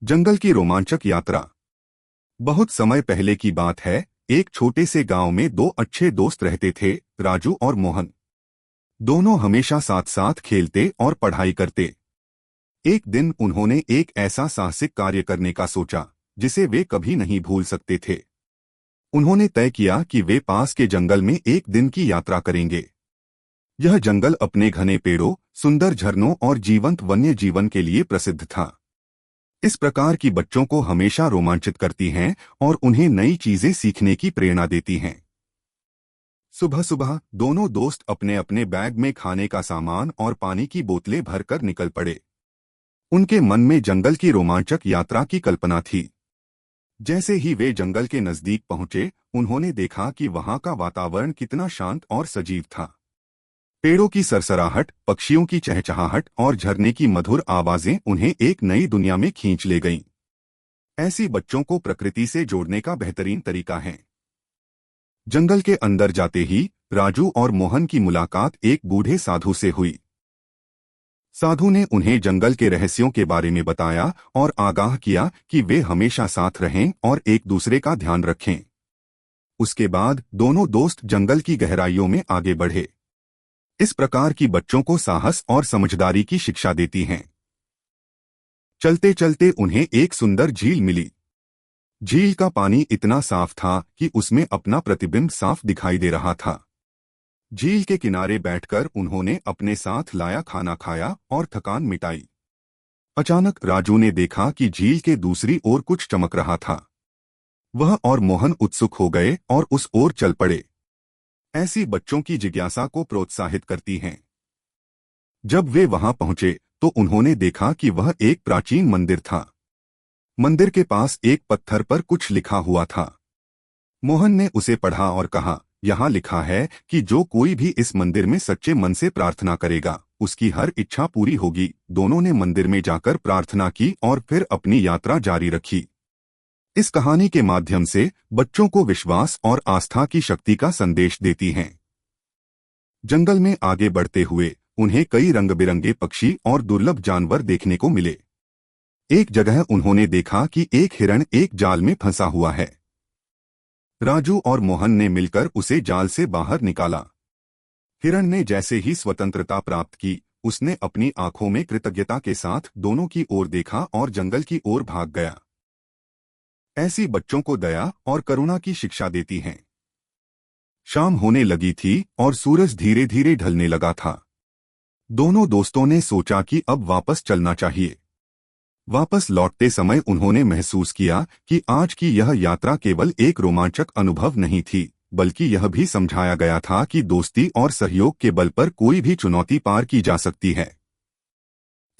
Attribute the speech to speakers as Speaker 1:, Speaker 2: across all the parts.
Speaker 1: जंगल की रोमांचक यात्रा। बहुत समय पहले की बात है। एक छोटे से गांव में दो अच्छे दोस्त रहते थे, राजू और मोहन। दोनों हमेशा साथ साथ खेलते और पढ़ाई करते। एक दिन उन्होंने एक ऐसा साहसिक कार्य करने का सोचा जिसे वे कभी नहीं भूल सकते थे। उन्होंने तय किया कि वे पास के जंगल में एक दिन की यात्रा करेंगे। यह जंगल अपने घने पेड़ों, सुंदर झरनों और जीवंत वन्य जीवन के लिए प्रसिद्ध था। इस प्रकार की बच्चों को हमेशा रोमांचित करती हैं और उन्हें नई चीजें सीखने की प्रेरणा देती हैं। सुबह सुबह दोनों दोस्त अपने अपने बैग में खाने का सामान और पानी की बोतलें भरकर निकल पड़े। उनके मन में जंगल की रोमांचक यात्रा की कल्पना थी। जैसे ही वे जंगल के नजदीक पहुंचे, उन्होंने देखा कि वहां का वातावरण कितना शांत और सजीव था। पेड़ों की सरसराहट, पक्षियों की चहचहाहट और झरने की मधुर आवाजें उन्हें एक नई दुनिया में खींच ले गईं। ऐसी बच्चों को प्रकृति से जोड़ने का बेहतरीन तरीका है। जंगल के अंदर जाते ही राजू और मोहन की मुलाकात एक बूढ़े साधु से हुई। साधु ने उन्हें जंगल के रहस्यों के बारे में बताया और आगाह किया कि वे हमेशा साथ रहें और एक दूसरे का ध्यान रखें। उसके बाद दोनों दोस्त जंगल की गहराइयों में आगे बढ़े। इस प्रकार की बच्चों को साहस और समझदारी की शिक्षा देती हैं। चलते चलते उन्हें एक सुंदर झील मिली। झील का पानी इतना साफ था कि उसमें अपना प्रतिबिंब साफ दिखाई दे रहा था। झील के किनारे बैठकर उन्होंने अपने साथ लाया खाना खाया और थकान मिटाई। अचानक राजू ने देखा कि झील के दूसरी ओर कुछ चमक रहा था। वह और मोहन उत्सुक हो गए और उस ओर चल पड़े। ऐसी बच्चों की जिज्ञासा को प्रोत्साहित करती हैं। जब वे वहां पहुंचे तो उन्होंने देखा कि वह एक प्राचीन मंदिर था। मंदिर के पास एक पत्थर पर कुछ लिखा हुआ था। मोहन ने उसे पढ़ा और कहा, यहाँ लिखा है कि जो कोई भी इस मंदिर में सच्चे मन से प्रार्थना करेगा, उसकी हर इच्छा पूरी होगी। दोनों ने मंदिर में जाकर प्रार्थना की और फिर अपनी यात्रा जारी रखी। इस कहानी के माध्यम से बच्चों को विश्वास और आस्था की शक्ति का संदेश देती हैं। जंगल में आगे बढ़ते हुए उन्हें कई रंग बिरंगे पक्षी और दुर्लभ जानवर देखने को मिले। एक जगह उन्होंने देखा कि एक हिरण एक जाल में फंसा हुआ है। राजू और मोहन ने मिलकर उसे जाल से बाहर निकाला। हिरण ने जैसे ही स्वतंत्रता प्राप्त की, उसने अपनी आंखों में कृतज्ञता के साथ दोनों की ओर देखा और जंगल की ओर भाग गया। ऐसी बच्चों को दया और करुणा की शिक्षा देती हैं। शाम होने लगी थी और सूरज धीरे धीरे ढलने लगा था। दोनों दोस्तों ने सोचा कि अब वापस चलना चाहिए। वापस लौटते समय उन्होंने महसूस किया कि आज की यह यात्रा केवल एक रोमांचक अनुभव नहीं थी, बल्कि यह भी समझाया गया था कि दोस्ती और सहयोग के बल पर कोई भी चुनौती पार की जा सकती है।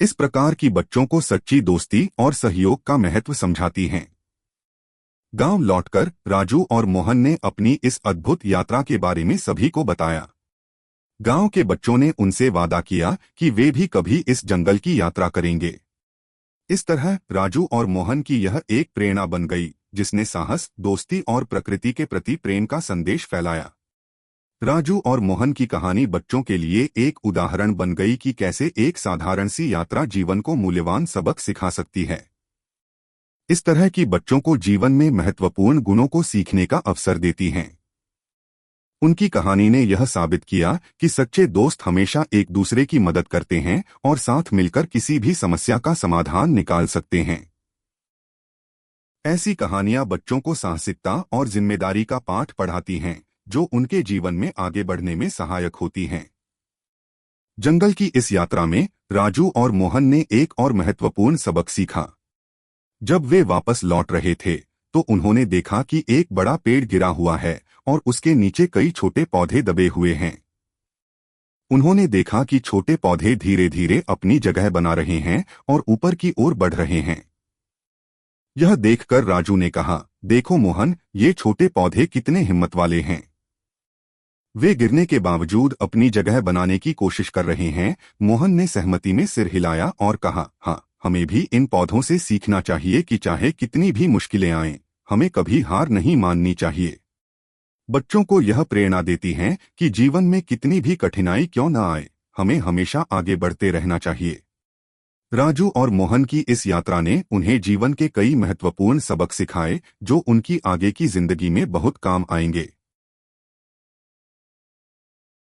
Speaker 1: इस प्रकार की बच्चों को सच्ची दोस्ती और सहयोग का महत्व समझाती हैं। गांव लौटकर राजू और मोहन ने अपनी इस अद्भुत यात्रा के बारे में सभी को बताया। गांव के बच्चों ने उनसे वादा किया कि वे भी कभी इस जंगल की यात्रा करेंगे। इस तरह राजू और मोहन की यह एक प्रेरणा बन गई, जिसने साहस, दोस्ती और प्रकृति के प्रति प्रेम का संदेश फैलाया। राजू और मोहन की कहानी बच्चों के लिए एक उदाहरण बन गई कि कैसे एक साधारण सी यात्रा जीवन को मूल्यवान सबक सिखा सकती है। इस तरह की बच्चों को जीवन में महत्वपूर्ण गुणों को सीखने का अवसर देती हैं। उनकी कहानी ने यह साबित किया कि सच्चे दोस्त हमेशा एक दूसरे की मदद करते हैं और साथ मिलकर किसी भी समस्या का समाधान निकाल सकते हैं। ऐसी कहानियां बच्चों को साहसिकता और जिम्मेदारी का पाठ पढ़ाती हैं, जो उनके जीवन में आगे बढ़ने में सहायक होती हैं। जंगल की इस यात्रा में राजू और मोहन ने एक और महत्वपूर्ण सबक सीखा। जब वे वापस लौट रहे थे तो उन्होंने देखा कि एक बड़ा पेड़ गिरा हुआ है और उसके नीचे कई छोटे पौधे दबे हुए हैं। उन्होंने देखा कि छोटे पौधे धीरे धीरे अपनी जगह बना रहे हैं और ऊपर की ओर बढ़ रहे हैं। यह देखकर राजू ने कहा, देखो मोहन, ये छोटे पौधे कितने हिम्मत वाले हैं। वे गिरने के बावजूद अपनी जगह बनाने की कोशिश कर रहे हैं। मोहन ने सहमति में सिर हिलाया और कहा, हाँ, हमें भी इन पौधों से सीखना चाहिए कि चाहे कितनी भी मुश्किलें आएं, हमें कभी हार नहीं माननी चाहिए। बच्चों को यह प्रेरणा देती हैं कि जीवन में कितनी भी कठिनाई क्यों न आए, हमें हमेशा आगे बढ़ते रहना चाहिए। राजू और मोहन की इस यात्रा ने उन्हें जीवन के कई महत्वपूर्ण सबक सिखाए जो उनकी आगे की जिंदगी में बहुत काम आएंगे।